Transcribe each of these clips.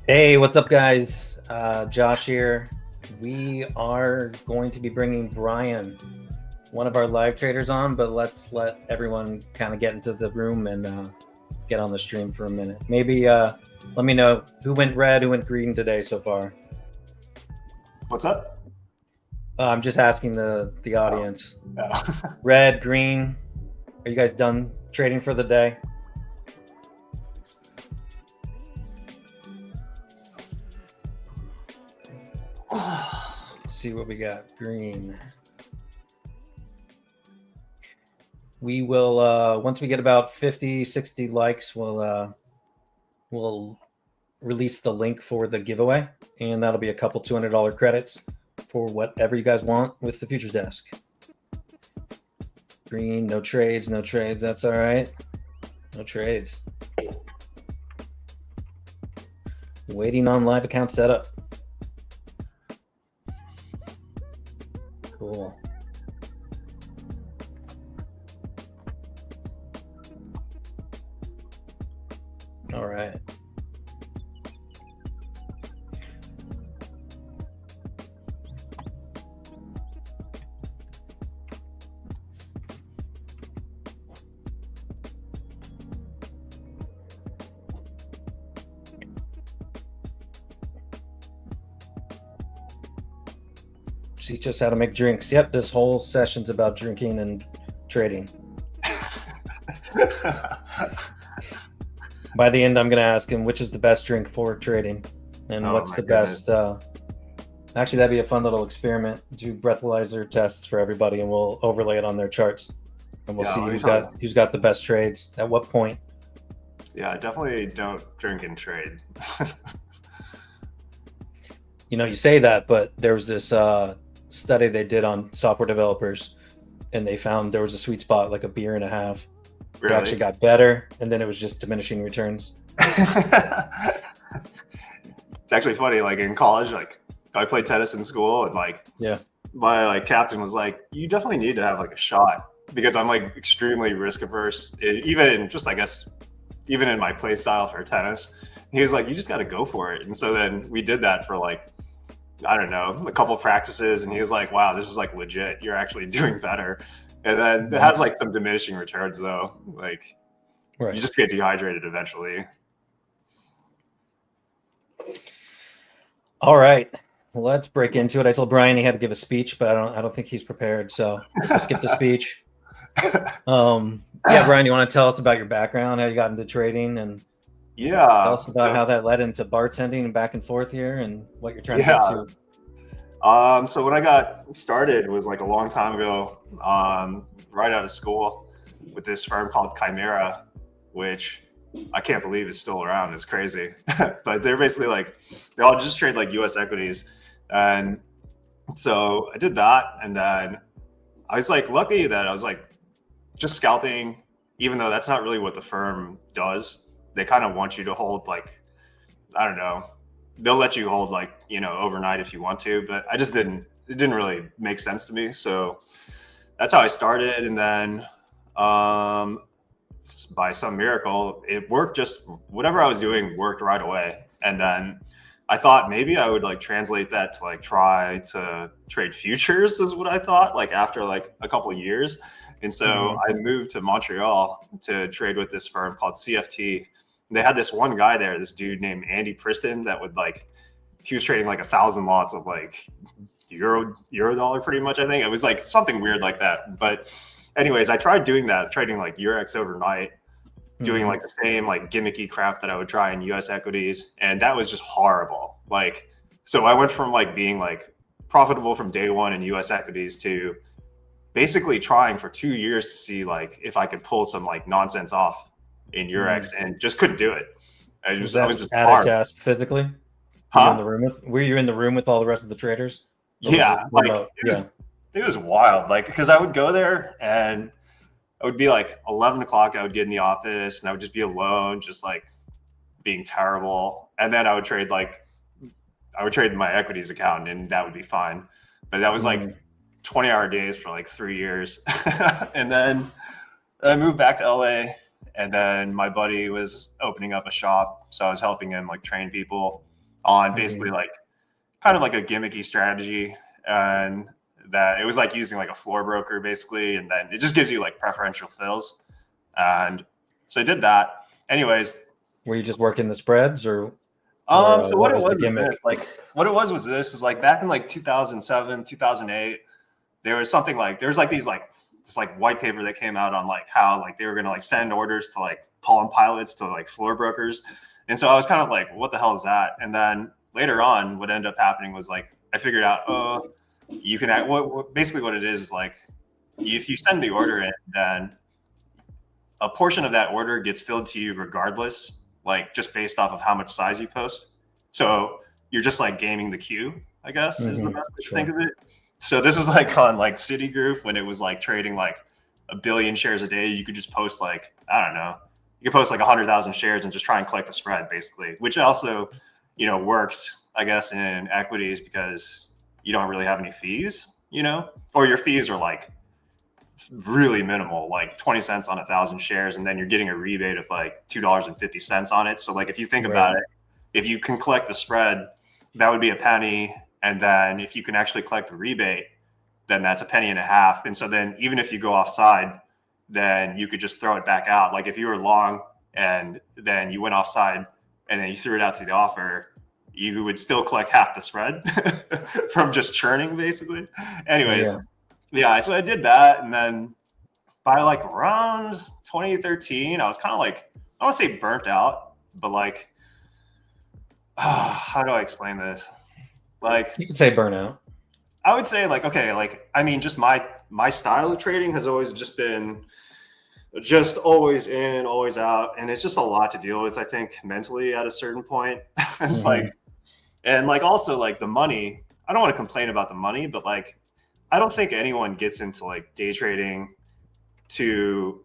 Hey, what's up, guys? Josh here. We are going to be bringing Brian, one of our live traders, on, but let's let everyone kind of get into the room and get on the stream for a minute. Maybe let me know who went red, who went green today so far. What's up? I'm just asking the Oh, audience. yeah. Red, green. Are you guys done trading for the day? Let's see what we got. Green. We will once we get about 50, 60 likes, we'll release the link for the giveaway, and that'll be a couple $200 credits for whatever you guys want with the futures desk. Green, no trades, no trades. That's all right. No trades. Waiting on live account setup. Cool. All right. Teach just how to make drinks. Yep, this whole session's about drinking and trading. By the end, I'm going to ask him which is the best drink for trading and what's the best. Actually, that'd be a fun little experiment. Do breathalyzer tests for everybody, and we'll overlay it on their charts, and we'll see who's got the best trades at what point. Yeah, definitely don't drink and trade. You say that, but there was this study they did on software developers, and they found there was a sweet spot, like a beer and a half. Really? It actually got better, and then it was just diminishing returns. It's actually funny. Like in college, like I played tennis in school, and my captain was like, "You definitely need to have like a shot," because I'm like extremely risk averse. Even just I guess even in my play style for tennis, he was like, "You just got to go for it." And so then we did that for like, I don't know, a couple practices, and he was like, "Wow, this is like legit. You're actually doing better." And then it has like some diminishing returns though. Like you just get dehydrated eventually. All right, let's break into it. I told Brian he had to give a speech, but I don't think he's prepared, so we'll skip the speech. Brian, you want to tell us about your background, how you got into trading, and tell us about how that led into bartending and back and forth here, and what you're trying to get to. So when I got started was like a long time ago, right out of school, with this firm called Chimera, which I can't believe is still around. It's crazy. But they're basically like, they all just trade like US equities. And so I did that. And then I was like lucky that I was like just scalping, even though that's not really what the firm does. They kind of want you to hold like, I don't know, they'll let you hold like, overnight if you want to, but it didn't really make sense to me. So that's how I started. And then by some miracle, it worked. Just whatever I was doing worked right away. And then I thought maybe I would like translate that to like try to trade futures is what I thought, like after like a couple of years. And so I moved to Montreal to trade with this firm called CFT. They had this one guy there, this dude named Andy Priston, that would like, he was trading like 1,000 lots of like euro dollar pretty much. I think it was like something weird like that. But anyways, I tried doing that, trading like Eurex overnight, doing like the same like gimmicky crap that I would try in US equities. And that was just horrible. Like, so I went from like being like profitable from day one in US equities to basically trying for 2 years to see like if I could pull some like nonsense off in Eurex, and just couldn't do it. I was just at hard. a desk physically. Were you in the room with all the rest of the traders? Yeah, like it was wild. Like because I would go there and it would be like 11 o'clock. I would get in the office and I would just be alone, just like being terrible. And then I would trade my equities account, and that would be fine. But that was like 20-hour days for like 3 years, and then I moved back to LA. And then my buddy was opening up a shop, so I was helping him like train people. on basically like kind of like a gimmicky strategy, and that it was like using like a floor broker basically, and then it just gives you like preferential fills. And so I did that. Anyways, Were you just working the spreads, or so what what it was the was gimmick? this, like what it was this is like back in like 2007, 2008, there was something like there was like these like this like white paper that came out on like how like they were gonna like send orders to like Palm Pilots to like floor brokers. And so I was kind of like, what the hell is that? And then later on, what ended up happening was like I figured out, oh, you can act, basically what it is like if you send the order in, then a portion of that order gets filled to you regardless, like just based off of how much size you post. So you're just like gaming the queue, I guess, is the best way to think of it. So this is like on like Citigroup when it was like trading like a billion shares a day. You could just post like, I don't know, you could post like 100,000 shares and just try and collect the spread basically, which also, you know, works, I guess, in equities because you don't really have any fees, you know, or your fees are like really minimal, like 20 cents on 1,000 shares, and then you're getting a rebate of like $2.50 on it. So like if you think about it, if you can collect the spread, that would be a penny, and then if you can actually collect the rebate, then that's a penny and a half. And so then even if you go offside, then you could just throw it back out. Like if you were long and then you went offside and then you threw it out to the offer, you would still collect half the spread from just churning basically. Anyways, yeah, so I did that, and then by like around 2013, I was kind of like, I don't want to say burnt out, but like, how do I explain this? Like, You could say burnout. I would say like, okay, like, I mean, just my style of trading has always just been just always in, always out, and it's just a lot to deal with, I think, mentally at a certain point. It's like, and like also like the money, I don't want to complain about the money, but like, I don't think anyone gets into like day trading to,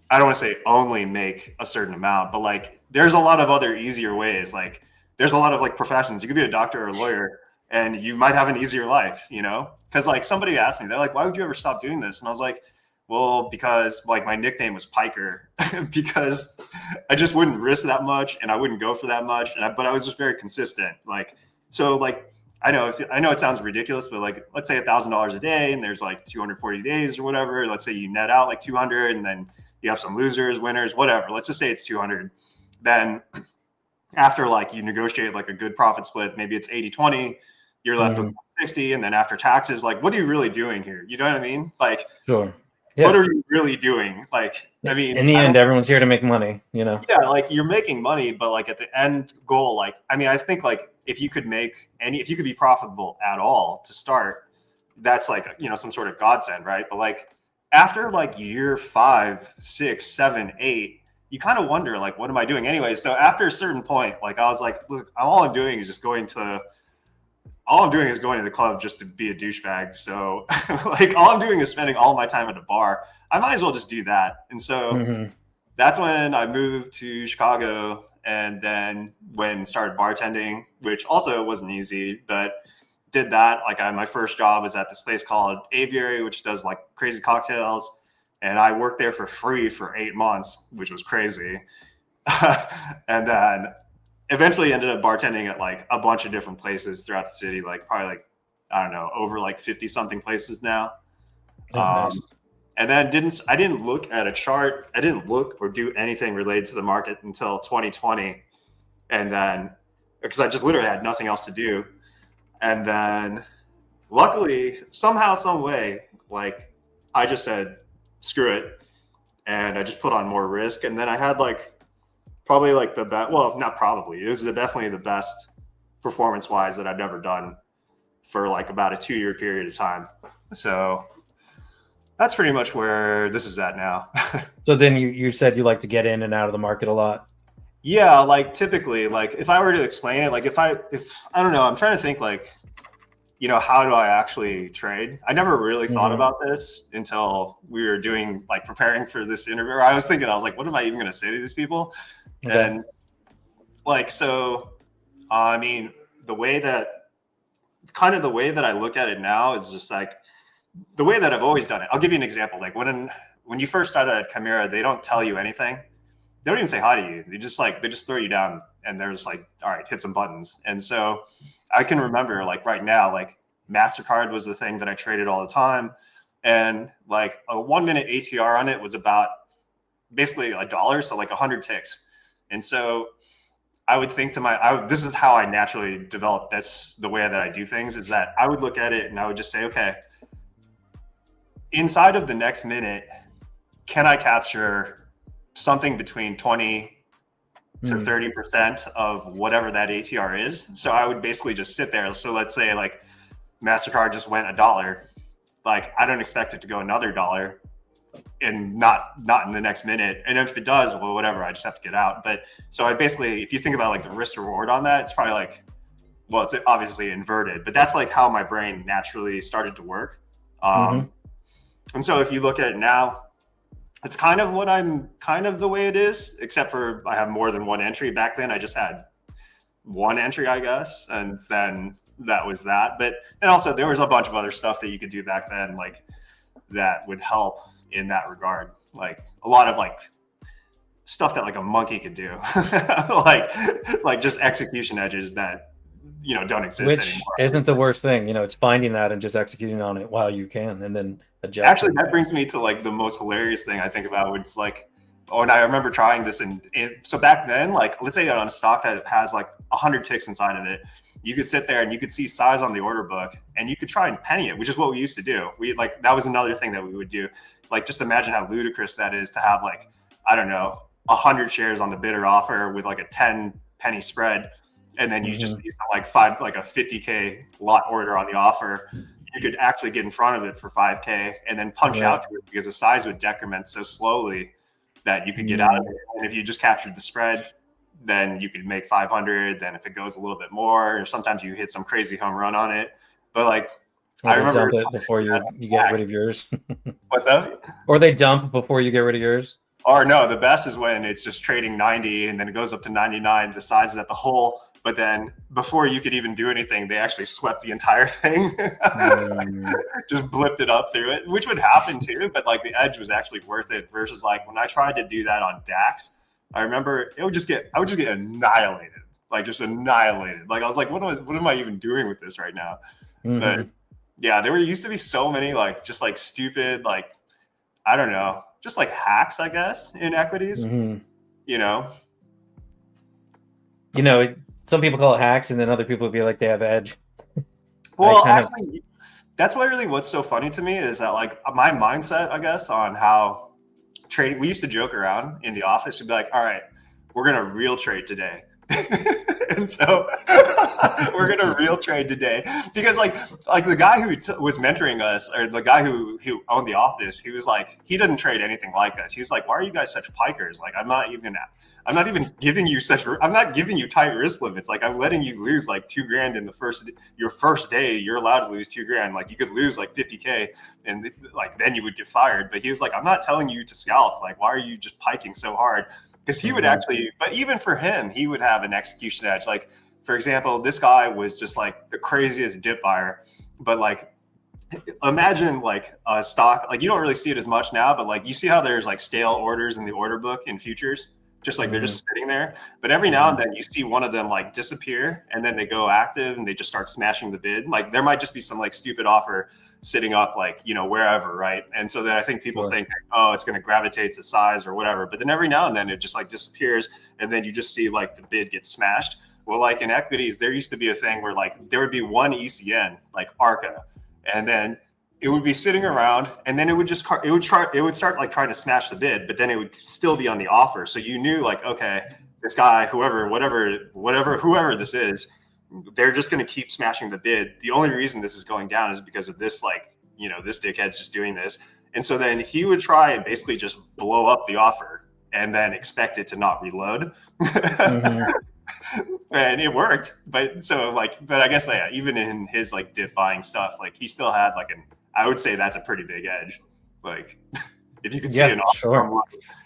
I don't want to say only make a certain amount, but like there's a lot of other easier ways. Like there's a lot of like professions. You could be a doctor or a lawyer and you might have an easier life, you know? Because like somebody asked me, they're like, why would you ever stop doing this? And I was like, well, because like my nickname was Piker because I just wouldn't risk that much and I wouldn't go for that much. But I was just very consistent. Like, so like, I know it sounds ridiculous, but like, let's say $1,000 a day and there's like 240 days or whatever. Let's say you net out like 200 and then you have some losers, winners, whatever. Let's just say it's 200. Then after like you negotiate like a good profit split, maybe it's 80-20, you're left with 60. And then after taxes, like, what are you really doing here? You know what I mean? Like, Sure. What are you really doing? Like, I mean, in the end, everyone's here to make money, you know? Yeah, like you're making money, but like at the end goal, like, I mean, I think like if you could be profitable at all to start, that's like, you know, some sort of godsend, right? But like after like year 5, 6, 7, 8, you kind of wonder like, what am I doing anyway? So after a certain point, like I was like, look, all I'm doing is going to the club just to be a douchebag. So like all I'm doing is spending all my time at a bar. I might as well just do that. And so that's when I moved to Chicago and then started bartending, which also wasn't easy, but did that. Like my first job was at this place called Aviary, which does like crazy cocktails. And I worked there for free for 8 months, which was crazy. And then eventually ended up bartending at like a bunch of different places throughout the city, like probably like, I don't know, over like 50 something places now. Nice. And then I didn't look at a chart. I didn't look or do anything related to the market until 2020. And then, because I just literally had nothing else to do. And then luckily, somehow, some way, like I just said, screw it. And I just put on more risk. And then I had like, probably like the best, well, not probably, it was definitely the best performance-wise that I've ever done for like about a 2-year period of time. So that's pretty much where this is at now. So then you said you like to get in and out of the market a lot. Yeah, like typically, like if I were to explain it, like if I don't know, I'm trying to think like, you know, how do I actually trade? I never really thought about this until we were preparing for this interview. I was like, what am I even going to say to these people? Okay. And like, so, I mean, the way that I look at it now is just like the way that I've always done it. I'll give you an example. Like when you first started at Chimera, they don't tell you anything. They don't even say hi to you. They just throw you down and there's like, all right, hit some buttons. And so I can remember like right now, like MasterCard was the thing that I traded all the time. And like a 1 minute ATR on it was about basically $1. So like 100 ticks. And so I would think to this is how I naturally develop. That's the way that I do things, is that I would look at it and I would just say, okay, inside of the next minute, can I capture something between 20 to 30% of whatever that ATR is? So I would basically just sit there. So let's say like MasterCard just went $1. Like I don't expect it to go another $1 and not in the next minute. And if it does, well, whatever, I just have to get out. But so I basically, if you think about like the risk reward on that, it's probably like, well, it's obviously inverted, but that's like how my brain naturally started to work. And so if you look at it now, it's kind of the way it is, except for I have more than one entry. Back then I just had one entry, I guess. And then that was that. But, and also there was a bunch of other stuff that you could do back then, like that would help in that regard. Like a lot of like stuff that like a monkey could do, like just execution edges that, don't exist Which anymore. Isn't the worst thing. It's finding that and just executing on it while you can, and then adjust. Actually, that brings me to like the most hilarious thing I think about, which is like, and I remember trying this, and so back then, like let's say on a stock that has like 100 ticks inside of it, you could sit there and you could see size on the order book, and you could try and penny it, which is what we used to do. That was another thing that we would do. Like just imagine how ludicrous that is to have like, I don't know, 100 shares on the bid or offer with like a 10 penny spread. And then you just use like a 50K lot order on the offer. You could actually get in front of it for 5K and then punch out to it, because the size would decrement so slowly that you could get out of it. And if you just captured the spread, then you could make 500. Then if it goes a little bit more, or sometimes you hit some crazy home run on it. But like, I remember dump it before you get rid of yours. What's up? Or they dump before you get rid of yours. Or no, the best is when it's just trading 90 and then it goes up to 99. The size is at the hole, but then before you could even do anything, they actually swept the entire thing, just blipped it up through it, which would happen too. But like the edge was actually worth it versus like when I tried to do that on DAX, I remember I would just get annihilated, like just annihilated. Like I was like, what am I even doing with this right now? But yeah, there used to be so many like just like stupid, like, I don't know, just like hacks, I guess, in equities, some people call it hacks, and then other people would be like, they have edge. Well, actually, that's what's so funny to me is that like my mindset, I guess, on how trading, we used to joke around in the office. We'd be like, all right, we're going to real trade today. And so we're going to real trade today, because like the guy who was mentoring us, or the guy who owned the office, he was like, he didn't trade anything like us. He was like, why are you guys such pikers? Like, I'm not even giving you I'm not giving you tight risk limits. Like, I'm letting you lose like $2,000 in your first day. You're allowed to lose $2,000. Like, you could lose like 50K, and like then you would get fired. But he was like, I'm not telling you to scalp. Like, why are you just piking so hard? Because he would actually, but even for him, he would have an execution edge. Like, for example, this guy was just like the craziest dip buyer. But like, imagine like a stock, like you don't really see it as much now, but like you see how there's like stale orders in the order book in futures, just like they're just sitting there. But every now and then you see one of them like disappear, and then they go active and they just start smashing the bid. Like there might just be some like stupid offer sitting up, like, wherever, right? And so then I think people think, oh, it's going to gravitate to size or whatever. But then every now and then it just like disappears, and then you just see like the bid get smashed. Well, like in equities, there used to be a thing where like there would be one ECN, like ARCA, and then it would be sitting around, and then it would start like trying to smash the bid, but then it would still be on the offer. So you knew like, okay, this guy, whoever this is, they're just going to keep smashing the bid. The only reason this is going down is because of this, like, this dickhead's just doing this. And so then he would try and basically just blow up the offer and then expect it to not reload. And it worked. But I guess even in his like dip buying stuff, like he still had like I would say that's a pretty big edge. Like if you could see an offer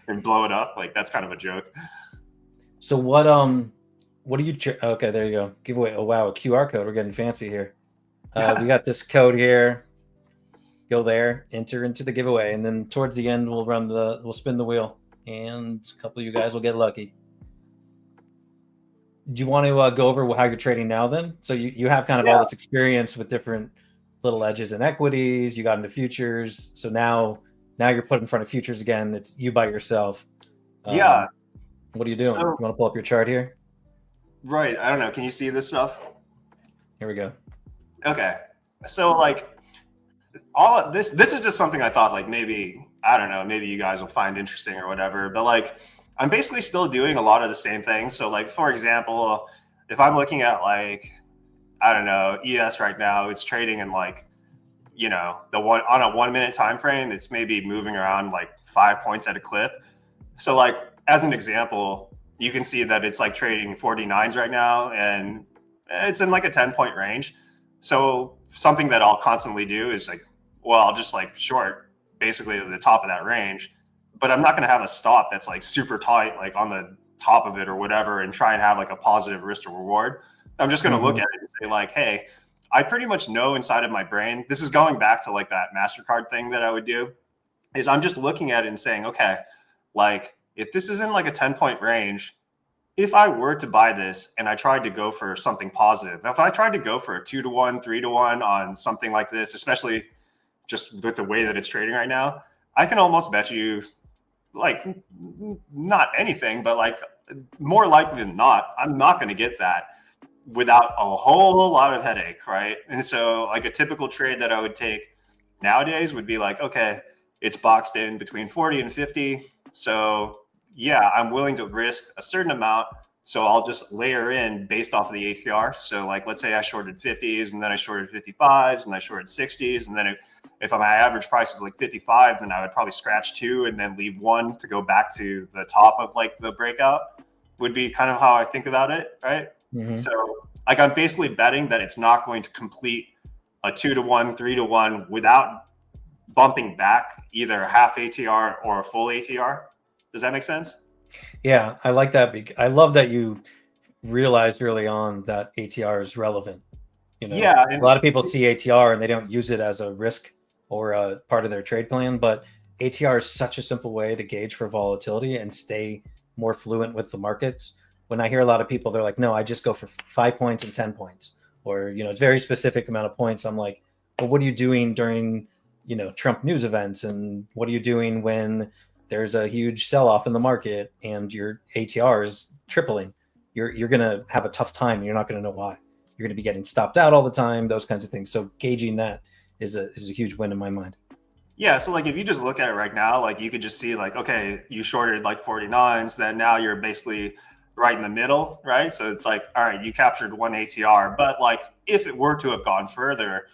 and blow it up, like that's kind of a joke. So what do you, okay, there you go. Giveaway. Oh, wow. A QR code. We're getting fancy here. We got this code here. Go there, enter into the giveaway. And then towards the end, we'll spin the wheel, and a couple of you guys will get lucky. Do you want to go over how you're trading now then? So you have kind of all Yeah. this experience with different little edges and equities. You got into futures. So now you're put in front of futures again. It's you by yourself. Yeah. What are you doing? So, You want to pull up your chart here? right. I don't know. Can you see this stuff? Here we go. Okay. So like all of this is just something I thought like maybe, I don't know, maybe you guys will find interesting or whatever. But like I'm basically still doing a lot of the same things. So like for example, if I'm looking at like, I don't know, ES right now, it's trading in like, the one on a 1 minute time frame, it's maybe moving around like 5 points at a clip. So like as an example, you can see that it's like trading 49s right now and it's in like a 10-point range. So something that I'll constantly do is like, well, I'll just like short basically at the top of that range, but I'm not going to have a stop that's like super tight, like on the top of it or whatever, and try and have like a positive risk to reward. I'm just going to look Mm-hmm. at it and say like, hey, I pretty much know inside of my brain, this is going back to like that MasterCard thing that I would do, is I'm just looking at it and saying, okay, like if this is in like a 10-point range, if I were to buy this and I tried to go for something positive, if I tried to go for a 2-to-1, 3-to-1 on something like this, especially just with the way that it's trading right now, I can almost bet you like not anything, but like more likely than not, I'm not going to get that without a whole lot of headache, right? And so like a typical trade that I would take nowadays would be like, okay, it's boxed in between 40 and 50. So yeah, I'm willing to risk a certain amount. So I'll just layer in based off of the ATR. So like, let's say I shorted 50s and then I shorted 55s and I shorted 60s. And then if my average price was like 55, then I would probably scratch two and then leave one to go back to the top of like the breakout would be kind of how I think about it. Right. Mm-hmm. So like I'm basically betting that it's not going to complete a 2-to-1, 3-to-1 without bumping back either a half ATR or a full ATR. Does that make sense? Yeah, I like that. I love that you realized early on that ATR is relevant. Yeah. A lot of people see ATR and they don't use it as a risk or a part of their trade plan, but ATR is such a simple way to gauge for volatility and stay more fluent with the markets. When I hear a lot of people, they're like, no, I just go for 5 points and 10 points, or, it's very specific amount of points. I'm like, well, what are you doing during, Trump news events? And what are you doing when there's a huge sell off in the market and your ATR is tripling? You're going to have a tough time. You're not going to know why. You're going to be getting stopped out all the time, those kinds of things. So gauging that is a huge win in my mind. Yeah. So like if you just look at it right now, like you could just see like, okay, you shorted like 49s, then now you're basically right in the middle, right? So it's like, all right, you captured one ATR, but like if it were to have gone further,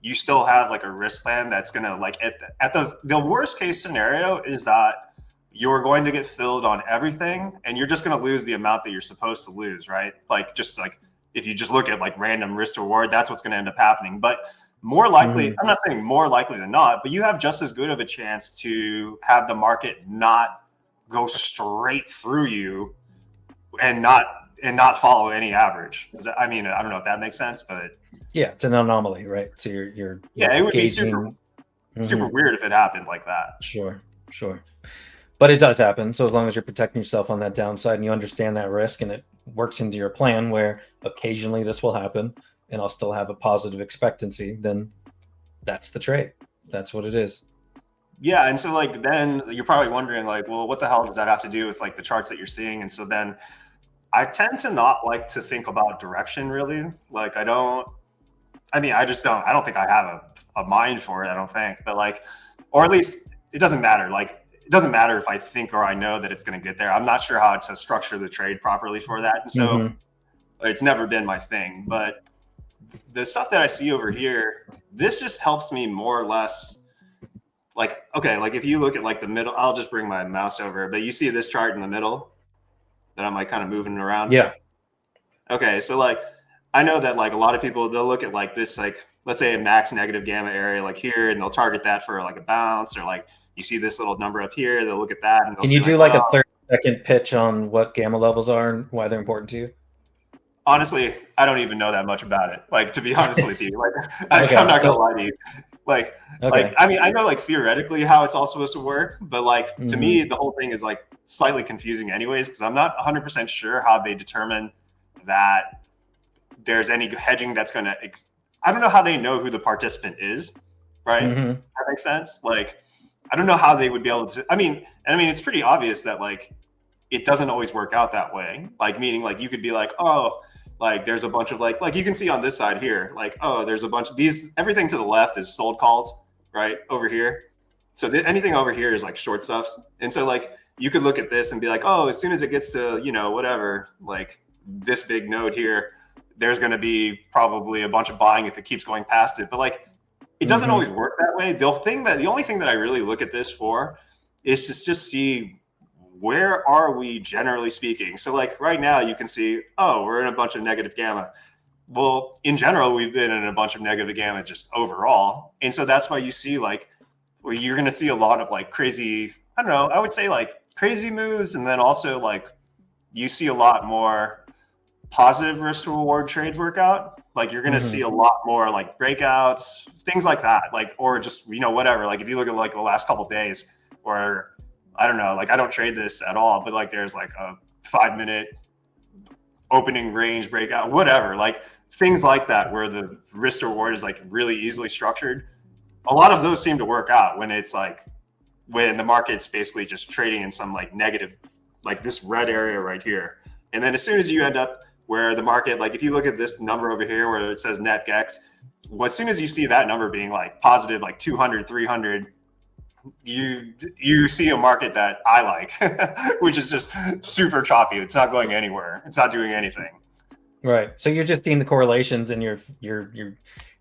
you still have like a risk plan that's gonna like at the worst case scenario is that you're going to get filled on everything and you're just gonna lose the amount that you're supposed to lose, right? Like just like if you just look at like random risk to reward, that's what's gonna end up happening. But more likely, Mm-hmm. I'm not saying more likely than not, but you have just as good of a chance to have the market not go straight through you and not follow any average. I mean, I don't know if that makes sense, but Yeah, it's an anomaly, right? So you're yeah, it would be gauging. super Mm-hmm. weird if it happened like that. Sure, sure. But it does happen. So as long as you're protecting yourself on that downside and you understand that risk and it works into your plan where occasionally this will happen and I'll still have a positive expectancy, then that's the trade. That's what it is. Yeah, and so like then you're probably wondering like, well, what the hell does that have to do with like the charts that you're seeing? And so then I tend to not like to think about direction really. Like I just don't. I don't think I have a mind for it. I don't think, but like, or at least it doesn't matter. Like, it doesn't matter if I think or I know that it's going to get there. I'm not sure how to structure the trade properly for that, and so Mm-hmm. it's never been my thing. But the stuff that I see over here, this just helps me more or less. Like, okay, like if you look at like the middle, I'll just bring my mouse over. But you see this chart in the middle that I'm like kind of moving around. Yeah. Okay, so like I know that like a lot of people they'll look at like this like let's say a max negative gamma area like here and they'll target that for like a bounce or like you see this little number up here they'll look at that and they'll Can see you do like like a well 30-second pitch on what gamma levels are and why they're important to you? honestly I don't even know that much about it like to be honest with you like I'm Okay. not gonna So, lie to you like okay. I mean I know like theoretically how it's all supposed to work but like to Mm-hmm. me the whole thing is like slightly confusing anyways because I'm not 100% sure how they determine that there's any hedging that's going to, I don't know how they know who the participant is, right? Mm-hmm. That makes sense. Like, I don't know how they would be able to, I mean, it's pretty obvious that like, it doesn't always work out that way. Like, meaning like you could be like, oh, like there's a bunch of like you can see on this side here, like, oh, there's a bunch of these, everything to the left is sold calls, right over here. So anything over here is like short stuffs. And so like you could look at this and be like, oh, as soon as it gets to, you know, whatever, like this big node here, there's going to be probably a bunch of buying if it keeps going past it. But like, it doesn't always work that way. The only thing that I really look at this for is to just see where are we generally speaking. So like right now you can see, oh, we're in a bunch of negative gamma. Well, in general, we've been in a bunch of negative gamma just overall. And so that's why you see like, where you're going to see a lot of like crazy, I don't know, I would say like crazy moves. And then also like you see a lot more positive risk to reward trades work out. Like you're going to see a lot more like breakouts, things like that. Like, or just, you know, whatever. Like if you look at like the last couple of days, or I don't know, like I don't trade this at all, but like there's like a 5-minute opening range breakout, whatever, like things like that where the risk to reward is like really easily structured. A lot of those seem to work out when it's like when the market's basically just trading in some like negative, like this red area right here. And then as soon as you end up where the market, like if you look at this number over here where it says net gex, well, as soon as you see that number being like positive, like 200, 300, you see a market that I like, which is just super choppy. It's not going anywhere. It's not doing anything. Right. So you're just seeing the correlations, and you're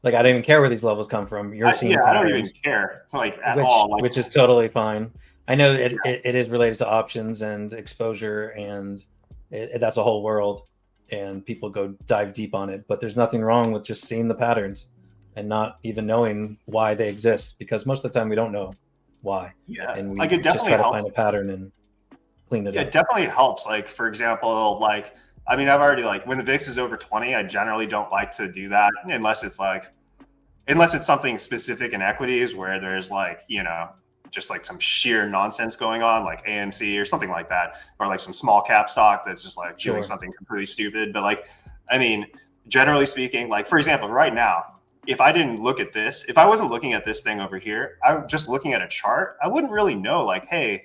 like, I don't even care where these levels come from. You're seeing patterns, I don't even care like at all. Like, which is totally fine. I know it is related to options and exposure, and that's a whole world, and people go dive deep on it. But there's nothing wrong with just seeing the patterns and not even knowing why they exist, because most of the time we don't know why. Yeah, and we like it just try helps. to find a pattern and clean it up. It definitely helps. Like for example, like I mean, I've already like when the VIX is over 20, I generally don't like to do that unless it's something specific in equities where there's like, you know, just like some sheer nonsense going on, like AMC or something like that, or like some small cap stock that's just like doing something completely stupid. But like, I mean, generally speaking, like for example, right now, if I didn't look at this, if I wasn't looking at this thing over here, I'm just looking at a chart, I wouldn't really know like, hey,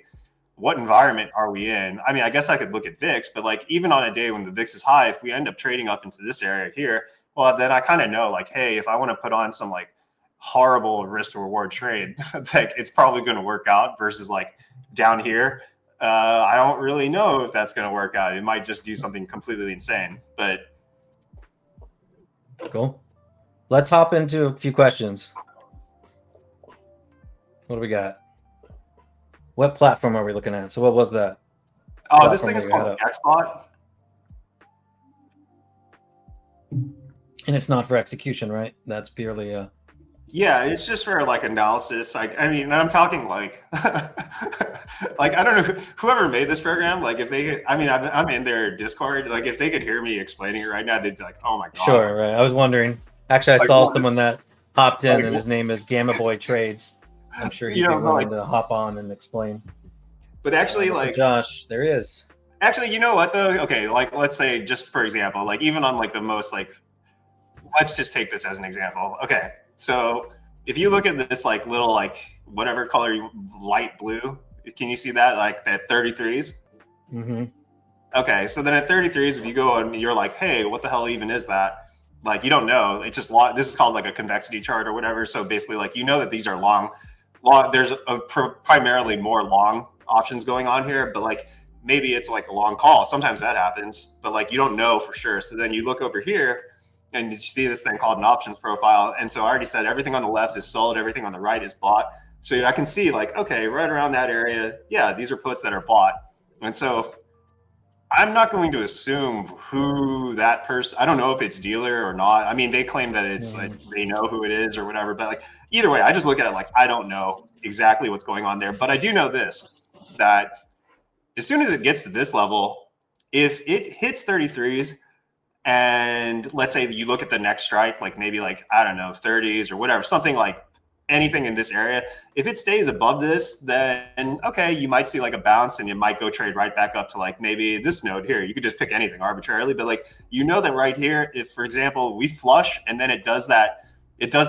what environment are we in? I mean, I guess I could look at VIX, but like even on a day when the VIX is high, if we end up trading up into this area here, well, then I kind of know like, hey, if I want to put on some like horrible risk to reward trade, like it's probably going to work out versus like down here. I don't really know if that's going to work out. It might just do something completely insane, but. Cool. Let's hop into a few questions. What do we got? What platform are we looking at? So what was that? Oh, this thing is called Xbot. And it's not for execution, right? That's purely yeah, it's just for like analysis. Like, I mean, I'm talking like, like I don't know whoever made this program. Like, if they, I mean, I'm in their Discord. Like, if they could hear me explaining it right now, they'd be like, "Oh my god!" Sure, right. I was wondering. Actually, I like, saw someone that hopped in, like, and his name is Gamma Boy Trades. I'm sure he'd be willing to hop on and explain. But actually, like Josh, there he is. Actually, you know what though? Okay, like let's say just for example, like even on like the most like, let's just take this as an example. Okay, so if you look at this like little like whatever color, light blue, can you see that like that 33s? Mm-hmm. Okay, so then at 33s, if you go and you're like, hey, what the hell even is that? Like you don't know. It's just this is called like a convexity chart or whatever. So basically, like you know that these are long. There's primarily more long options going on here, but like maybe it's like a long call. Sometimes that happens, but like you don't know for sure. So then you look over here and you see this thing called an options profile. And so I already said everything on the left is sold, everything on the right is bought. So I can see like, okay, right around that area, yeah, these are puts that are bought. And so I'm not going to assume who that person, I don't know if it's dealer or not. I mean, they claim that it's like, they know who it is or whatever, but like either way, I just look at it like, I don't know exactly what's going on there, but I do know this, that as soon as it gets to this level, if it hits 33s and let's say that you look at the next strike, like maybe like, I don't know, 30s or whatever, something like anything in this area. If it stays above this, then okay, you might see like a bounce and you might go trade right back up to like maybe this node here. You could just pick anything arbitrarily, but like, you know that right here, if for example, we flush and then it does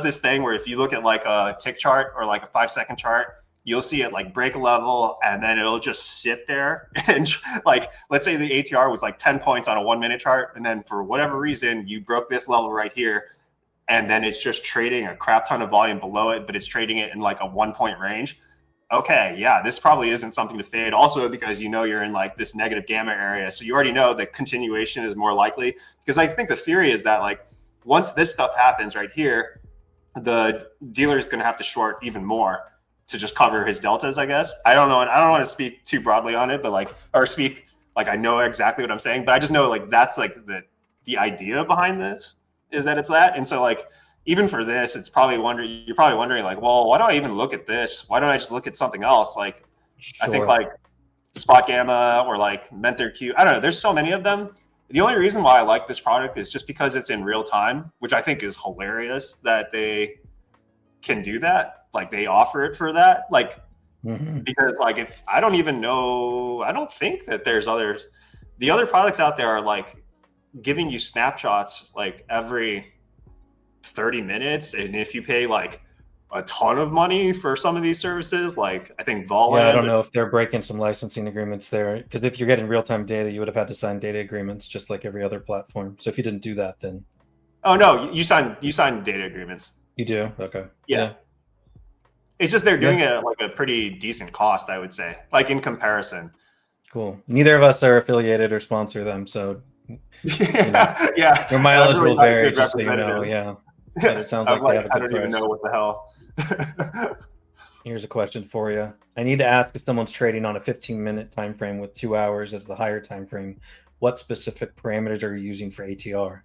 this thing where if you look at like a tick chart or like a 5-second chart, you'll see it like break a level and then it'll just sit there. And like, let's say the ATR was like 10 points on a 1-minute chart. And then for whatever reason, you broke this level right here. And then it's just trading a crap ton of volume below it, but it's trading it in like a 1-point range. Okay, yeah, this probably isn't something to fade. Also, because you know you're in like this negative gamma area. So you already know that continuation is more likely. Because I think the theory is that like, once this stuff happens right here, the dealer is going to have to short even more to just cover his deltas, I guess. I don't know. I don't want to speak too broadly on it, but like, or speak like I know exactly what I'm saying, but I just know like that's like the idea behind this is that it's that. And so like, even for this, it's probably you're probably wondering like, well, why do I even look at this? Why don't I just look at something else? Like, sure. I think like spot gamma or like Menther Q. I don't know. There's so many of them. The only reason why I like this product is just because it's in real time, which I think is hilarious that they can do that. Like they offer it for that. Like, because like, if I don't even know, I don't think that there's others. The other products out there are like giving you snapshots like every 30 minutes. And if you pay like a ton of money for some of these services, like I think Vol. Yeah, I don't know if they're breaking some licensing agreements there, because if you're getting real-time data, you would have had to sign data agreements just like every other platform. So if you didn't do that, then oh no, you sign data agreements. You do? Okay. Yeah. It's just they're doing it at like a pretty decent cost, I would say, like in comparison. Cool. Neither of us are affiliated or sponsor them, so yeah. Your mileage will vary, just so you know. Yeah. But it sounds like they have a good I don't even know what the hell. Here's a question for you. I need to ask, if someone's trading on a 15-minute time frame with 2 hours as the higher time frame, what specific parameters are you using for ATR?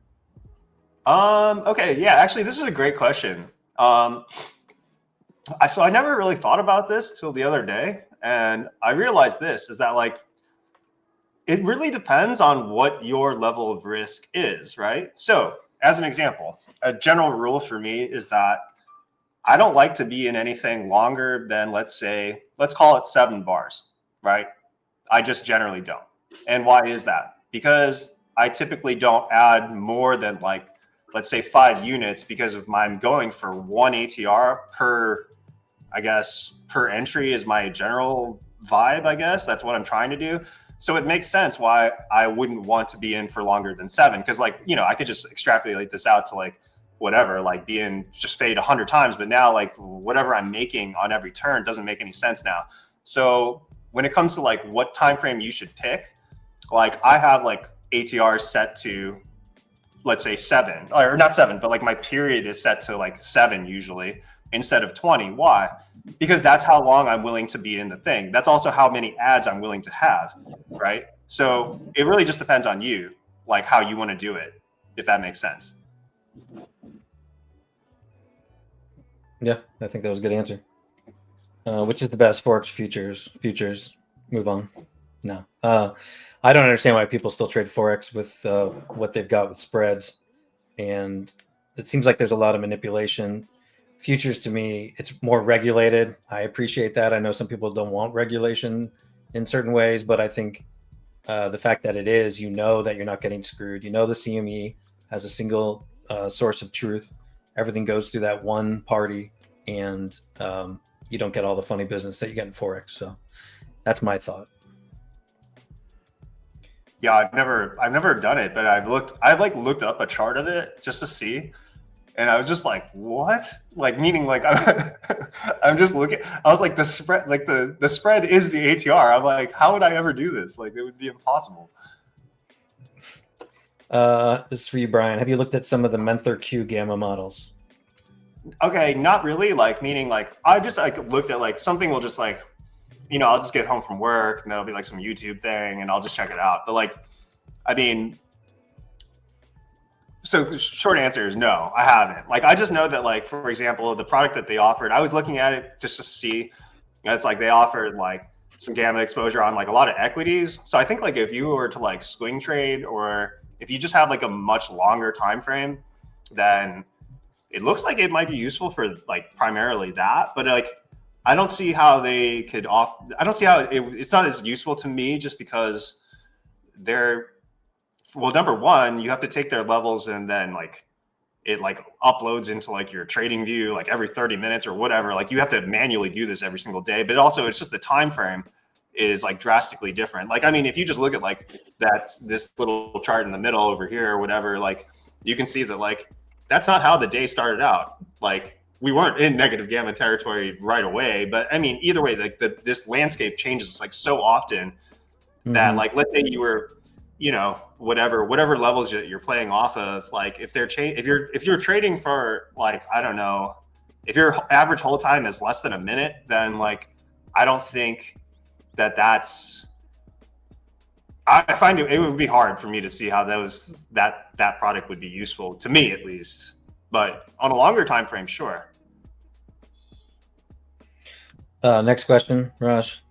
Okay, yeah, actually, this is a great question. So I never really thought about this till the other day, and I realized this is that like, it really depends on what your level of risk is, right? So as an example, a general rule for me is that I don't like to be in anything longer than, let's call it 7 bars, right? I just generally don't. And why is that? Because I typically don't add more than like, let's say 5 units, because if I'm going for 1 ATR per entry is my general vibe, I guess. That's what I'm trying to do. So it makes sense why I wouldn't want to be in for longer than 7. Because like, you know, I could just extrapolate this out to like whatever, like be in just fade 100 times. But now like whatever I'm making on every turn doesn't make any sense now. So when it comes to like what time frame you should pick, like I have like ATR set to, let's say 7, or not 7, but like my period is set to like 7 usually instead of 20. Why? Because that's how long I'm willing to be in the thing. That's also how many ads I'm willing to have, right? So it really just depends on you, like how you want to do it, if that makes sense. Yeah, I think that was a good answer. Which is the best Forex futures? Move on. No. I don't understand why people still trade Forex with what they've got with spreads. And it seems like there's a lot of manipulation. Futures, to me, it's more regulated. I appreciate that. I know some people don't want regulation in certain ways, but I think the fact that it is, you know that you're not getting screwed. You know the CME has a single source of truth. Everything goes through that one party, and you don't get all the funny business that you get in Forex. So that's my thought. Yeah, I've never done it, but I've looked up a chart of it just to see. And I was just like, what? Like, meaning like, I'm just looking, I was like, the spread, like the spread is the ATR. I'm like, how would I ever do this? Like, it would be impossible. This is for you, Brian. Have you looked at some of the Menther Q gamma models? Okay, not really. Like, meaning like, I just like looked at like something will just like, you know, I'll just get home from work and there'll be like some YouTube thing and I'll just check it out. But like, I mean, so the short answer is no, I haven't. Like, I just know that like, for example, the product that they offered, I was looking at it just to see, it's like they offered like some gamma exposure on like a lot of equities. So I think like if you were to like swing trade, or if you just have like a much longer time frame, then it looks like it might be useful for like primarily that, but like I don't see how they could I don't see how it's not as useful to me, just because they're, well, number one, you have to take their levels and then like it like uploads into like your trading view like every 30 minutes or whatever. Like you have to manually do this every single day, but also it's just the time frame is like drastically different. Like, I mean, if you just look at like this little chart in the middle over here or whatever, like you can see that like that's not how the day started out. Like we weren't in negative gamma territory right away, but I mean, either way, like this landscape changes like so often that like, let's say you were, you know, whatever levels you're playing off of, like if you're trading for like, I don't know, if your average hold time is less than a minute, then like I don't think that's, I find it would be hard for me to see how that product would be useful to me, at least. But on a longer time frame, sure. Next question, Raj.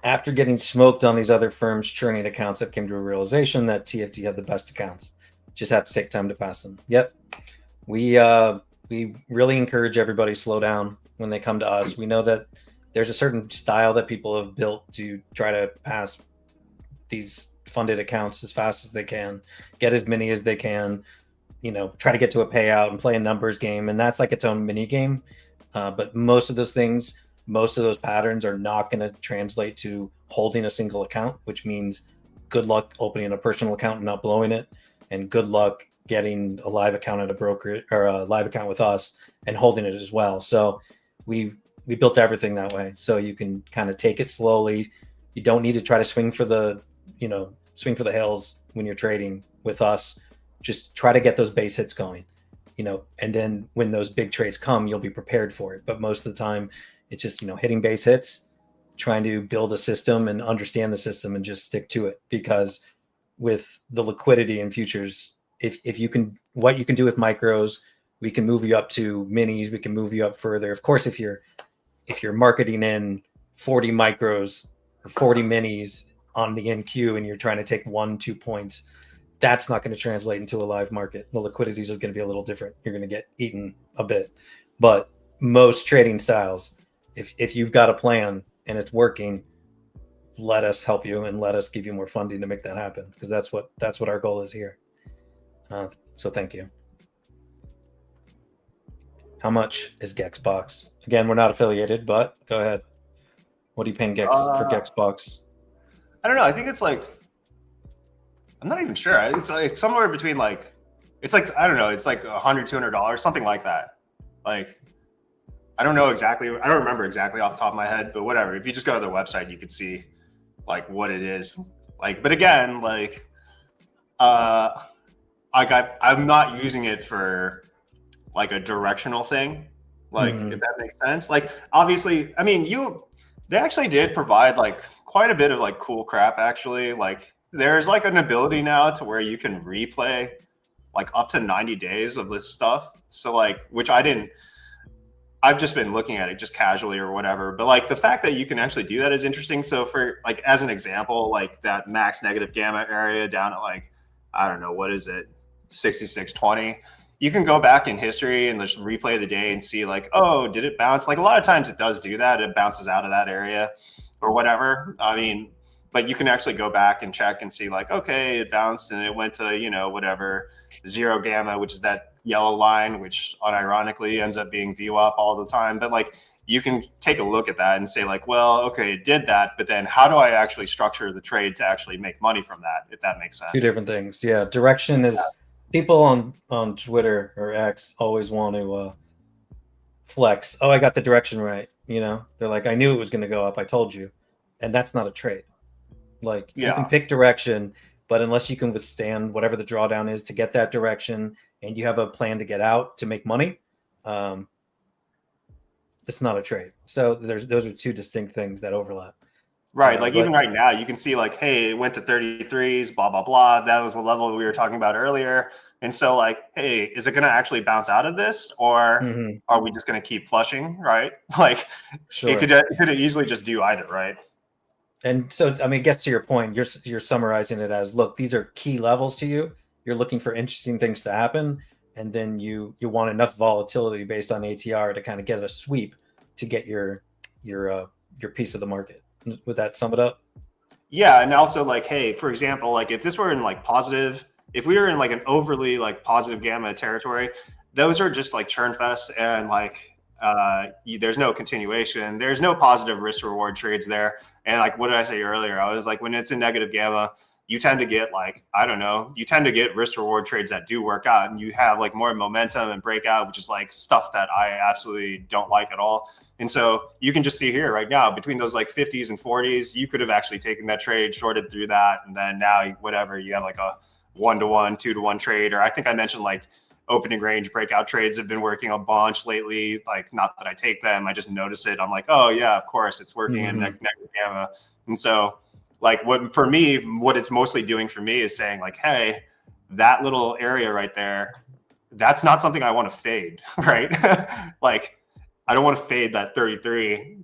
After getting smoked on these other firms churning accounts, I've came to a realization that TFT have the best accounts. Just have to take time to pass them. Yep. We really encourage everybody to slow down when they come to us. We know that there's a certain style that people have built to try to pass these funded accounts as fast as they can, get as many as they can, you know, try to get to a payout and play a numbers game. And that's like its own mini game. But most of those things, most of those patterns are not going to translate to holding a single account, which means good luck opening a personal account and not blowing it, and good luck getting a live account at a broker or a live account with us and holding it as well. So we built everything that way. So you can kind of take it slowly. You don't need to try to swing for the hills when you're trading with us. Just try to get those base hits going, you know, and then when those big trades come, you'll be prepared for it. But most of the time it's just, you know, hitting base hits, trying to build a system and understand the system and just stick to it. Because with the liquidity in futures, if you can, what you can do with micros, we can move you up to minis, we can move you up further. Of course, if you're marketing in 40 micros or 40 minis on the NQ and you're trying to take 1-2 points, that's not going to translate into a live market. The liquidities are going to be a little different. You're going to get eaten a bit. But most trading styles, if you've got a plan and it's working, let us help you and let us give you more funding to make that happen, because that's what our goal is here. So thank you. How much is Gexbox? Again, we're not affiliated, but go ahead. What are you paying Gex for Gexbox? I don't know. I think it's like, I'm not even sure. It's somewhere between like, it's like, I don't know. It's like $100, $200, something like that. Like, I don't know exactly. I don't remember exactly off the top of my head, but whatever. If you just go to their website, you could see like what it is. Like, but again, like, I'm not using it for like a directional thing. Like, if that makes sense. Like, obviously, I mean, they actually did provide like quite a bit of like cool crap, actually. Like, there's like an ability now to where you can replay like up to 90 days of this stuff. So like, which I've just been looking at it just casually or whatever, but like the fact that you can actually do that is interesting. So for like, as an example, like that max negative gamma area down at like, I don't know, what is it? 6620. You can go back in history and just replay the day and see like, oh, did it bounce? Like a lot of times it does do that. It bounces out of that area or whatever. I mean, but you can actually go back and check and see like, okay, it bounced and it went to, you know, whatever, 0 gamma, which is that yellow line, which unironically ends up being VWAP all the time. But like, you can take a look at that and say like, well, okay, it did that, but then how do I actually structure the trade to actually make money from that, if that makes sense? Two different things. Yeah. Direction is, people on Twitter or X always want to flex. Oh, I got the direction right. You know, they're like, I knew it was going to go up. I told you. And that's not a trade. Like, you can pick direction, but unless you can withstand whatever the drawdown is to get that direction and you have a plan to get out to make money, it's not a trade. So those are two distinct things that overlap. Right. Like, even right now, you can see like, hey, it went to 33s, blah, blah, blah. That was the level we were talking about earlier. And so like, hey, is it going to actually bounce out of this, or are we just going to keep flushing? Right. Like, sure. It could easily just do either. Right. And so, I mean, it gets to your point. You're summarizing it as, look, these are key levels to you. You're looking for interesting things to happen, and then you want enough volatility based on ATR to kind of get a sweep to get your piece of the market. Would that sum it up? Yeah, and also like, hey, for example, like if this were in like positive, if we were in like an overly like positive gamma territory, those are just like churn fests, and like there's no continuation, there's no positive risk reward trades there. And like what did I say earlier? I was like, when it's in negative gamma, you tend to get like, I don't know, you tend to get risk reward trades that do work out, and you have like more momentum and breakout, which is like stuff that I absolutely don't like at all. And so you can just see here right now between those like 50s and 40s, you could have actually taken that trade, shorted through that, and then now whatever, you have like a 1-to-1, 2-to-1 trade. Or I think I mentioned like opening range breakout trades have been working a bunch lately. Like, not that I take them, I just notice it. I'm like, oh yeah, of course it's working in negative gamma. And so like what for me, what it's mostly doing for me is saying like, hey, that little area right there, that's not something I want to fade, right? Like, I don't want to fade that 33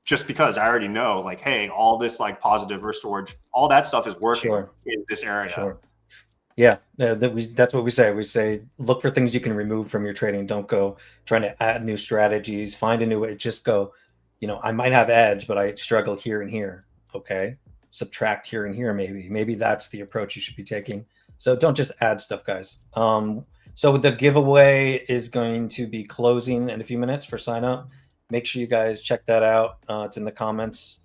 just because I already know, like, hey, all this like positive risk reward, all that stuff is working in this area. Sure. Yeah, that's what we say. We say look for things you can remove from your trading. Don't go trying to add new strategies. Find a new way. Just go. I might have edge, but I struggle here and here. Okay, subtract here and here. Maybe that's the approach you should be taking. So don't just add stuff, guys. So the giveaway is going to be closing in a few minutes for sign up. Make sure you guys check that out. It's in the comments.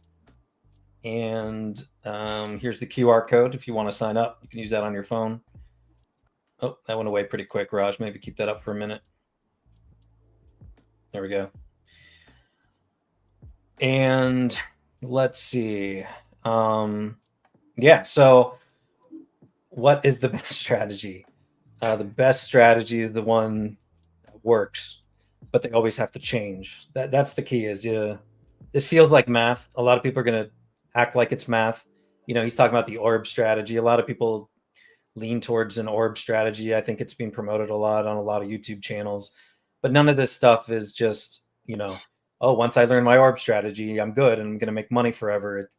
And here's the QR code. If you want to sign up, you can use that on your phone. Oh, that went away pretty quick, Raj. Maybe keep that up for a minute. There we go. And let's see. Yeah, so what is the best strategy? The best strategy is the one that works, but they always have to change. That's the key. Is this feels like math. A lot of people are going to act like it's math. He's talking about the orb strategy. A lot of people lean towards an orb strategy. I think it's being promoted a lot on a lot of YouTube channels, but none of this stuff is just, oh, once I learn my orb strategy, I'm good and I'm going to make money forever.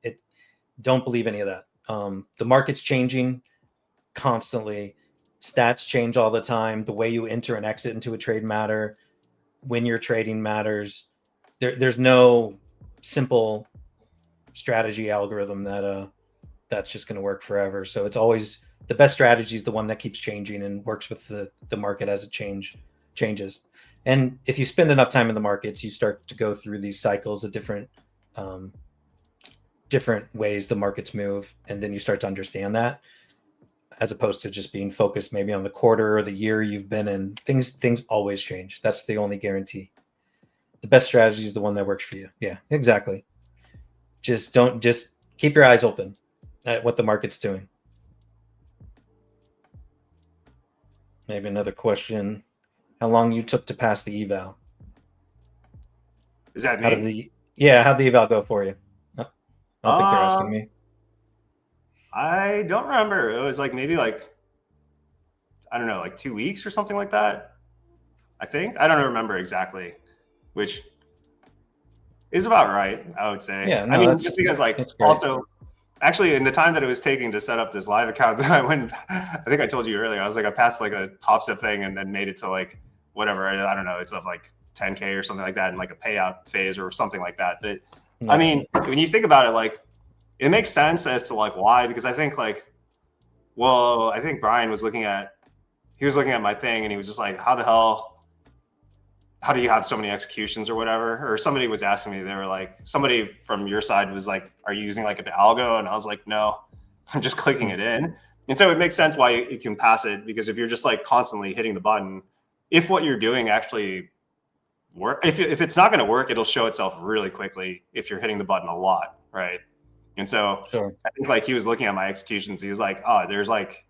Don't believe any of that. The market's changing constantly. Stats change all the time. The way you enter and exit into a trade matter. When you're trading matters. There's no simple strategy algorithm that's just going to work forever. So it's always the best strategy is the one that keeps changing and works with the market as it changes. And if you spend enough time in the markets, you start to go through these cycles of different ways the markets move, and then you start to understand that, as opposed to just being focused maybe on the quarter or the year you've been in. Things always change. That's the only guarantee. The best strategy is the one that works for you. Yeah, exactly. Just keep your eyes open at what the market's doing. Maybe another question. How long you took to pass the eval? Is that me? How'd the eval go for you? I don't think they're asking me. I don't remember. It was like maybe like, I don't know, like 2 weeks or something like that. I think. I don't remember exactly, which is about right, I would say. Yeah, no, I mean, just because like also, actually in the time that it was taking to set up this live account, that I went, I think I told you earlier, I was like, I passed like a Top Step thing and then made it to like whatever, I don't know, it's of like 10K or something like that in like a payout phase or something like that. But nice. I mean, when you think about it, like it makes sense as to like why, because I think like, well, I think Brian was looking at my thing and he was just like, how do you have so many executions or whatever? Or somebody was asking me, they were like, somebody from your side was like, are you using like an algo? And I was like, no, I'm just clicking it in. And so it makes sense why you can pass it, because if you're just like constantly hitting the button, if what you're doing actually work, if it's not going to work, it'll show itself really quickly if you're hitting the button a lot, right? And so sure. I think like he was looking at my executions, he was like, oh, there's like,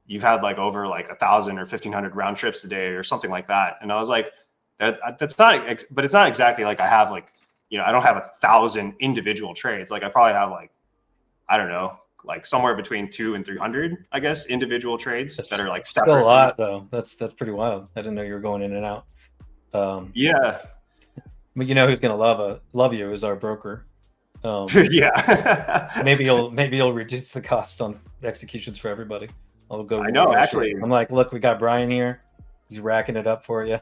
you've had like over like 1,000 or 1,500 round trips a day or something like that. And I was like, that's not, but it's not exactly like I have like, I don't have 1,000 individual trades. Like I probably have like, I don't know, like somewhere between 200 and 300, I guess, individual trades that are like separate. Still a lot though. That's pretty wild. I didn't know you were going in and out. Yeah. But who's going to love you is our broker. Yeah. maybe you'll reduce the cost on executions for everybody. I'll go. I know, actually. I'm like, look, we got Brian here. He's racking it up for you.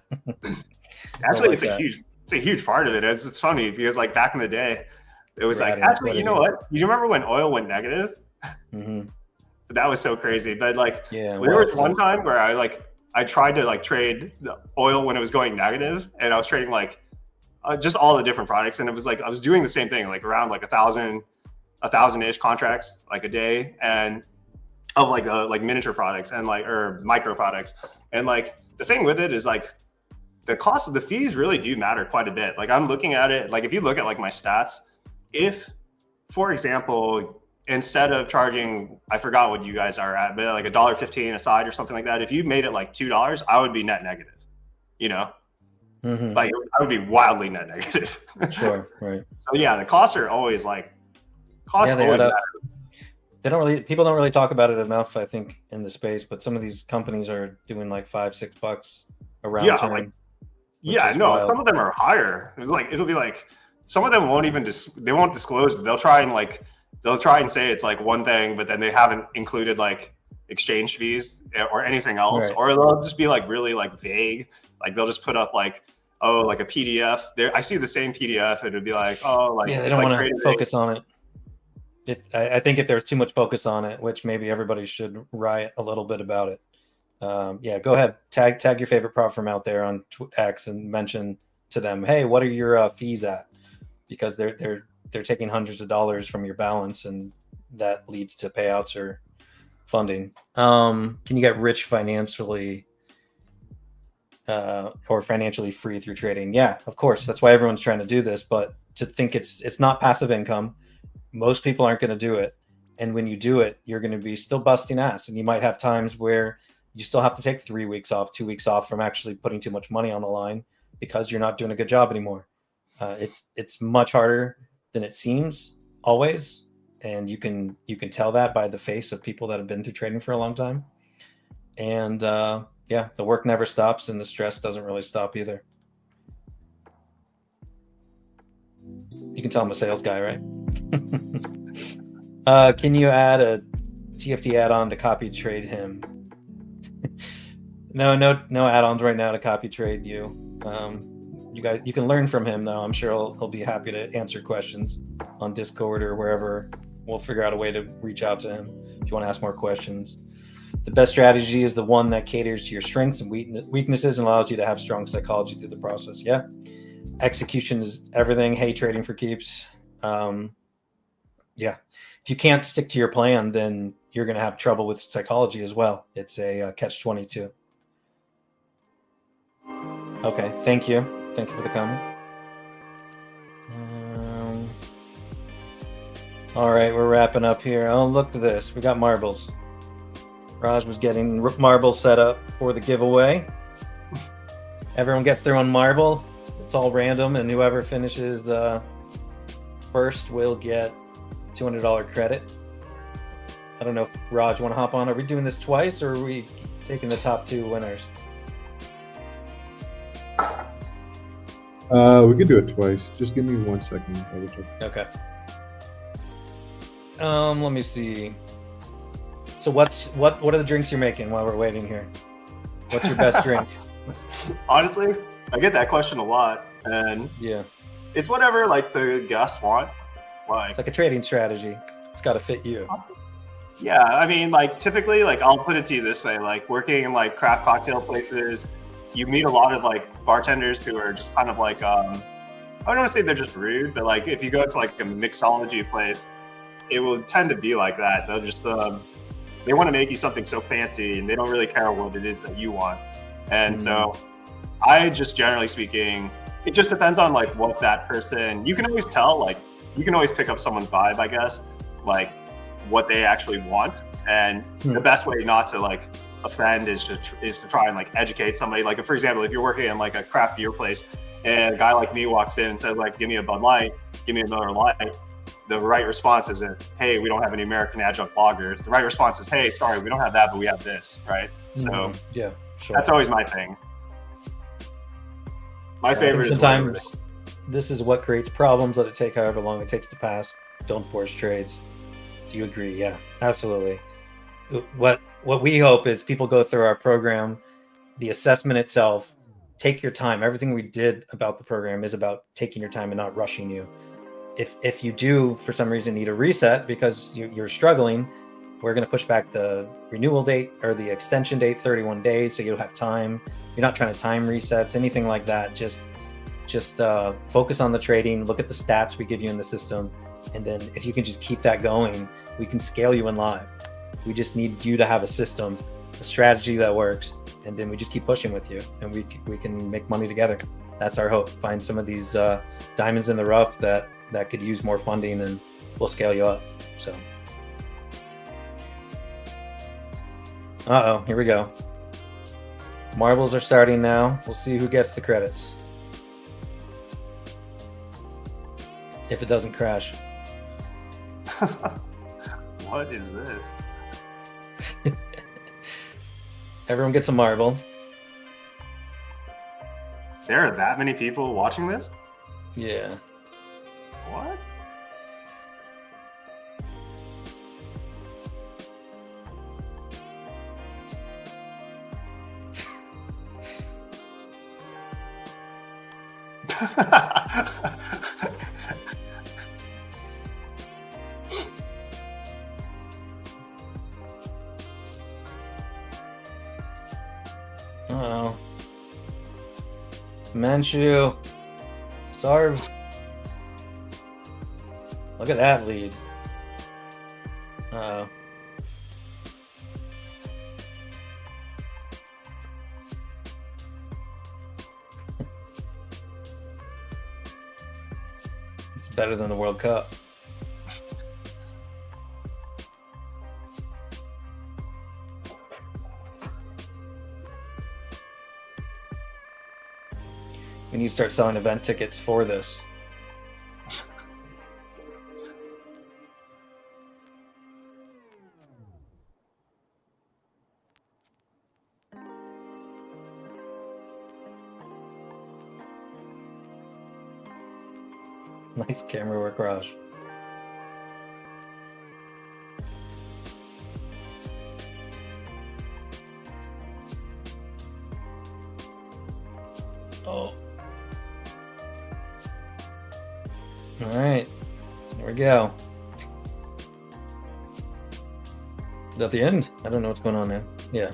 Actually, like it's a huge part of it. It's funny because like back in the day, it was like, Ratting actually, you know liquidity. what? You remember when oil went negative? Mm-hmm. That was so crazy. But like, Yeah, there was one time where I tried to like trade the oil when it was going negative, and I was trading like just all the different products, and it was like I was doing the same thing, like around like a thousand-ish contracts like a day, and of like miniature products and like or micro products, and like the thing with it is like the cost of the fees really do matter quite a bit. Like I'm looking at it, like if you look at like my stats, if for example, instead of charging, I forgot what you guys are at, but like $1.15 a side or something like that, if you made it like $2, I would be net negative, you know? Mm-hmm. Like I would be wildly net negative. Sure, right. So yeah, the costs are always like, costs always matter. People don't really talk about it enough, I think, in the space, but some of these companies are doing like $5-6 a round turn. Like, yeah, no, wild. Some of them are higher. It'll be like, some of them won't even they won't disclose it. They'll try and say it's like one thing, but then they haven't included like exchange fees or anything else, right. Or they'll just be like really like vague. Like they'll just put up like, oh, like a PDF. I see the same PDF. It'd be like, oh, like yeah, they don't want to focus on it. I think if there's too much focus on it, which maybe everybody should riot a little bit about it. Yeah, go ahead. Tag your favorite prop firm out there on X and mention to them, hey, what are your fees at? Because they're taking hundreds of dollars from your balance, and that leads to payouts or funding. Can you get rich financially or financially free through trading? Yeah, of course. That's why everyone's trying to do this. But to think it's not passive income, most people aren't going to do it. And when you do it, you're going to be still busting ass. And you might have times where you still have to take 3 weeks off, 2 weeks off from actually putting too much money on the line because you're not doing a good job anymore. It's much harder than it seems always, and you can tell that by the face of people that have been through trading for a long time. And yeah, the work never stops, and the stress doesn't really stop either. You can tell I'm a sales guy, right? Can you add a TFT add-on to copy trade him? No add-ons right now to copy trade you. You can learn from him though. I'm sure he'll be happy to answer questions on Discord or wherever. We'll figure out a way to reach out to him if you want to ask more questions. The best strategy is the one that caters to your strengths and weaknesses and allows you to have strong psychology through the process. Yeah. Execution is everything. Hey, trading for keeps. Yeah. If you can't stick to your plan, then you're going to have trouble with psychology as well. It's a catch-22. Okay. Thank you. Thank you for the comment. All right, we're wrapping up here. Oh, look at this. We got marbles. Raj was getting marbles set up for the giveaway. Everyone gets their own marble. It's all random, and whoever finishes first will get $200 credit. I don't know if Raj, want to hop on? Are we doing this twice, or are we taking the top 2 winners? We could do it twice. Just give me 1 second. I will check. Okay. Let me see. So what are the drinks you're making while we're waiting here? What's your best drink? Honestly, I get that question a lot, and yeah, it's whatever like the guests want. Like it's like a trading strategy. It's got to fit you. Yeah, I mean, like typically, like I'll put it to you this way: like working in like craft cocktail places, you meet a lot of like bartenders who are just kind of like I don't want to say they're just rude, but like if you go to like a mixology place, it will tend to be like that. They'll just they want to make you something so fancy, and they don't really care what it is that you want. And so I just, generally speaking, it just depends on like what that person, you can always tell, like you can always pick up someone's vibe, I guess, like what they actually want. And the best way not to like offend is to try and like educate somebody. Like, for example, if you're working in like a craft beer place and a guy like me walks in and says like, give me a Bud Light, give me another light, the right response isn't, hey, we don't have any American adjunct lagers. The right response is, hey, sorry, we don't have that, but we have this, right? So yeah, sure. That's always my thing. My favorite sometimes, this is what creates problems. Let it take however long it takes to pass. Don't force trades. Do you agree? Yeah, absolutely. What we hope is people go through our program, the assessment itself, take your time. Everything we did about the program is about taking your time and not rushing you. If you do for some reason need a reset because you're struggling, we're going to push back the renewal date or the extension date 31 days so you'll have time. You're not trying to time resets, anything like that. Just focus on the trading, look at the stats we give you in the system, and then if you can just keep that going, we can scale you in live. We just need you to have a system, a strategy that works, and then we just keep pushing with you, and we can make money together. That's our hope. Find some of these diamonds in the rough that could use more funding, and we'll scale you up. So, here we go. Marbles are starting now. We'll see who gets the credits. If it doesn't crash. What is this? Everyone gets a marble. There are that many people watching this? Yeah. What? Uh-oh. Manchu. Sarv. Look at that lead. Uh-oh. It's better than the World Cup. We need to start selling event tickets for this. Nice camera work, Raj. Oh. All right, here we go. Is that the end? I don't know what's going on now. Yeah.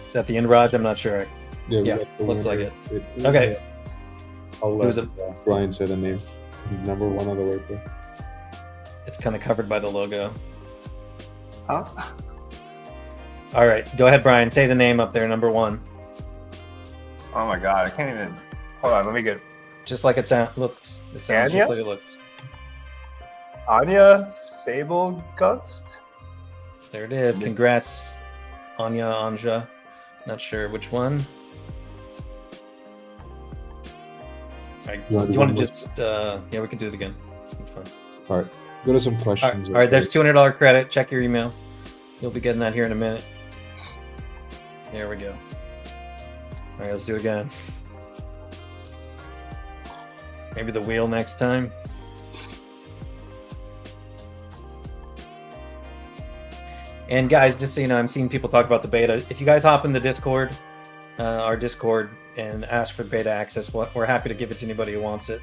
Is that the end, Raj? I'm not sure. Yeah, we Yeah, got the looks like winner. it. Okay. I'll It was let Brian say the name. Number one on the right there. It's kind of covered by the logo. Huh? All right, go ahead, Brian. Say the name up there, number one. Oh my god, I can't even. Hold on, let me get. Just like it looks. It sounds Anya? just like it looks. Anya Sablegunst? There it is. Congrats, Anja. Not sure which one. All right. You Do you want to more? just? Yeah, we can do it again. It's fine. All right. Go to some All right. questions. All right. There's $200 credit. Check your email. You'll be getting that here in a minute. There we go. All right. Let's do it again. Maybe the wheel next time. And guys, just so you know, I'm seeing people talk about the beta. If you guys hop in the Discord, our Discord, and ask for beta access, we're happy to give it to anybody who wants it.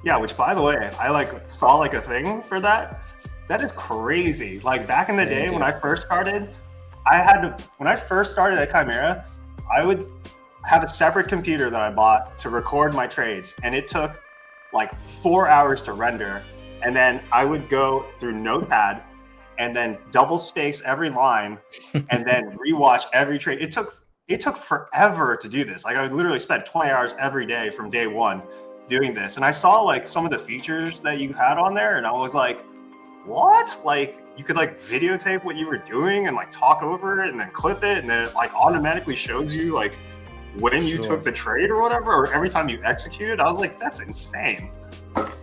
Yeah, which by the way, I saw a thing for that. That is crazy. Like back in the day when I first started, when I first started at Chimera, I would have a separate computer that I bought to record my trades, and it took like 4 hours to render. And then I would go through Notepad and then double space every line and then rewatch every trade. It took forever to do this. Like I would literally spend 20 hours every day from day one doing this. And I saw some of the features that you had on there, and I was like, what? Like you could videotape what you were doing and talk over it and then clip it, and then it automatically shows you when you took the trade or whatever, or every time you executed. I was like, that's insane.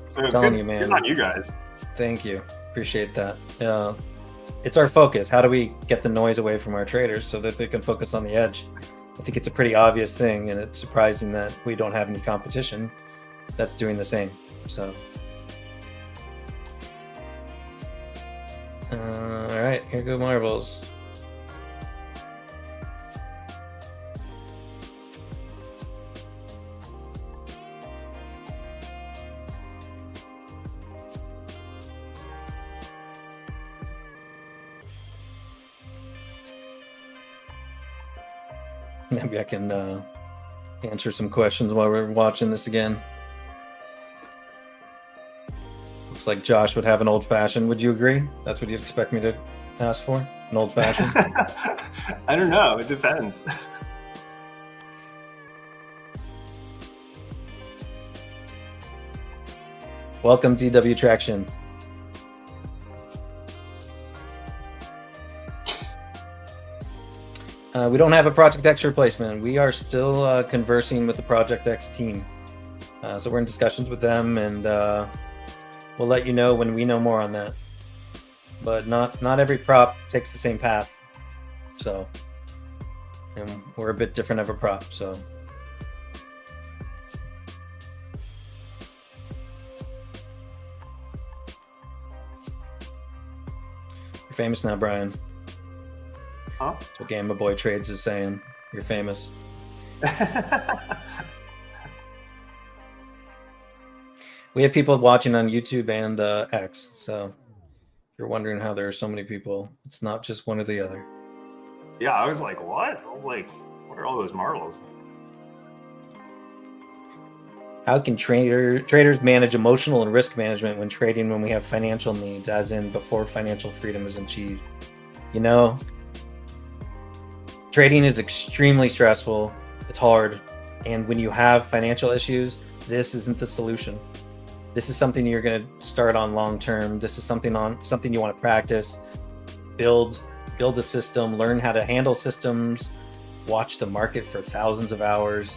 So I'm telling you, man. Good on you guys. Thank you. Appreciate that. it's our focus. How do we get the noise away from our traders so that they can focus on the edge? I think it's a pretty obvious thing, and it's surprising that we don't have any competition that's doing the same. So, all right, here go marbles. Maybe I can answer some questions while we're watching this again. Looks like Josh would have an old-fashioned. Would you agree? That's what you'd expect me to ask for? An old-fashioned? I don't know. It depends. Welcome, DW Traction. We don't have a Project X replacement. We are still conversing with the Project X team. So we're in discussions with them, and we'll let you know when we know more on that. But not every prop takes the same path. So, and we're a bit different of a prop. So, you're famous now, Brian. Huh? That's what Gamma Boy Trades is saying. You're famous. We have people watching on YouTube and X. So if you're wondering how there are so many people, it's not just one or the other. Yeah, I was like, what? I was like, what are all those marbles? How can traders manage emotional and risk management when trading when we have financial needs, as in before financial freedom is achieved? You know, trading is extremely stressful. It's hard. And when you have financial issues, this isn't the solution. This is something you're going to start on long term. This is something you want to practice, build a system, learn how to handle systems, watch the market for thousands of hours.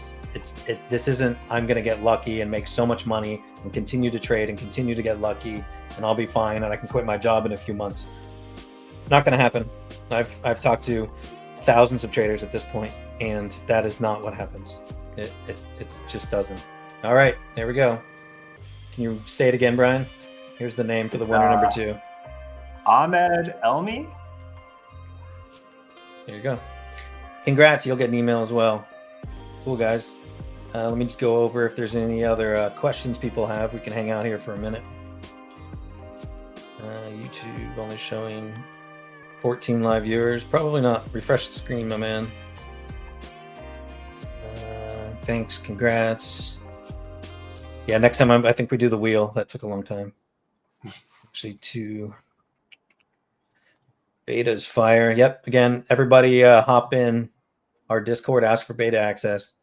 This isn't I'm going to get lucky and make so much money and continue to trade and continue to get lucky and I'll be fine and I can quit my job in a few months. Not going to happen. I've talked to thousands of traders at this point, and that is not what happens. It just doesn't. All right, there we go. Can you say it again, Brian? Here's the name for the winner, number 2. Ahmed Elmi? There you go. Congrats, you'll get an email as well. Cool, guys. Let me just go over if there's any other questions people have. We can hang out here for a minute. YouTube only showing 14 live viewers. Probably not. Refresh the screen, my man. Thanks. Congrats. Yeah, next time I think we do the wheel. That took a long time. Actually, 2. Beta is fire. Yep. Again, everybody hop in our Discord, ask for beta access.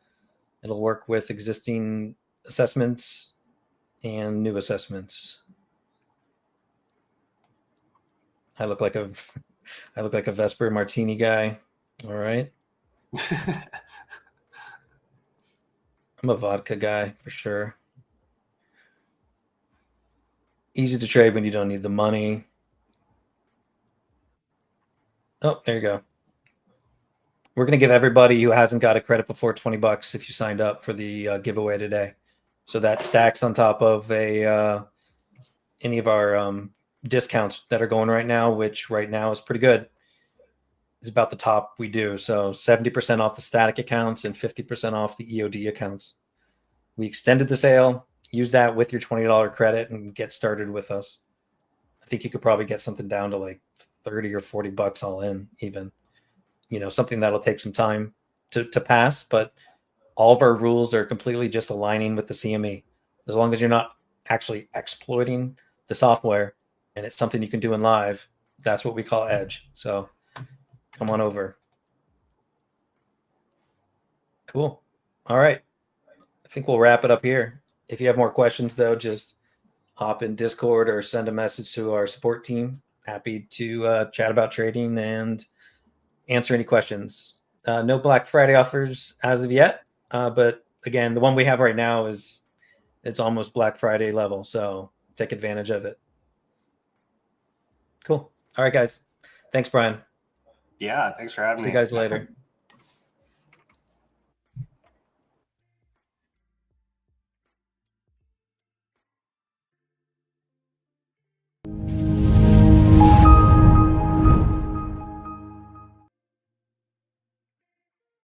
It'll work with existing assessments and new assessments. I look like a Vesper Martini guy. All right. I'm a vodka guy for sure. Easy to trade when you don't need the money. Oh, there you go. We're going to give everybody who hasn't got a credit before $20 if you signed up for the giveaway today. So that stacks on top of any of our discounts that are going right now, which right now is pretty good. Is about the top we do. So 70% off the static accounts and 50% off the EOD accounts. We extended the sale. Use that with your $20 credit and get started with us. I think you could probably get something down to like 30 or 40 bucks all in, even. You know, something that'll take some time to pass, but all of our rules are completely just aligning with the CME. As long as you're not actually exploiting the software and it's something you can do in live, that's what we call edge. So come on over. Cool. All right. I think we'll wrap it up here. If you have more questions, though, just hop in Discord or send a message to our support team. Happy to chat about trading and answer any questions. No Black Friday offers as of yet, but again, the one we have right now it's almost Black Friday level, so take advantage of it. Cool. All right, guys. Thanks, Brian. Yeah, thanks for having See me. you guys later.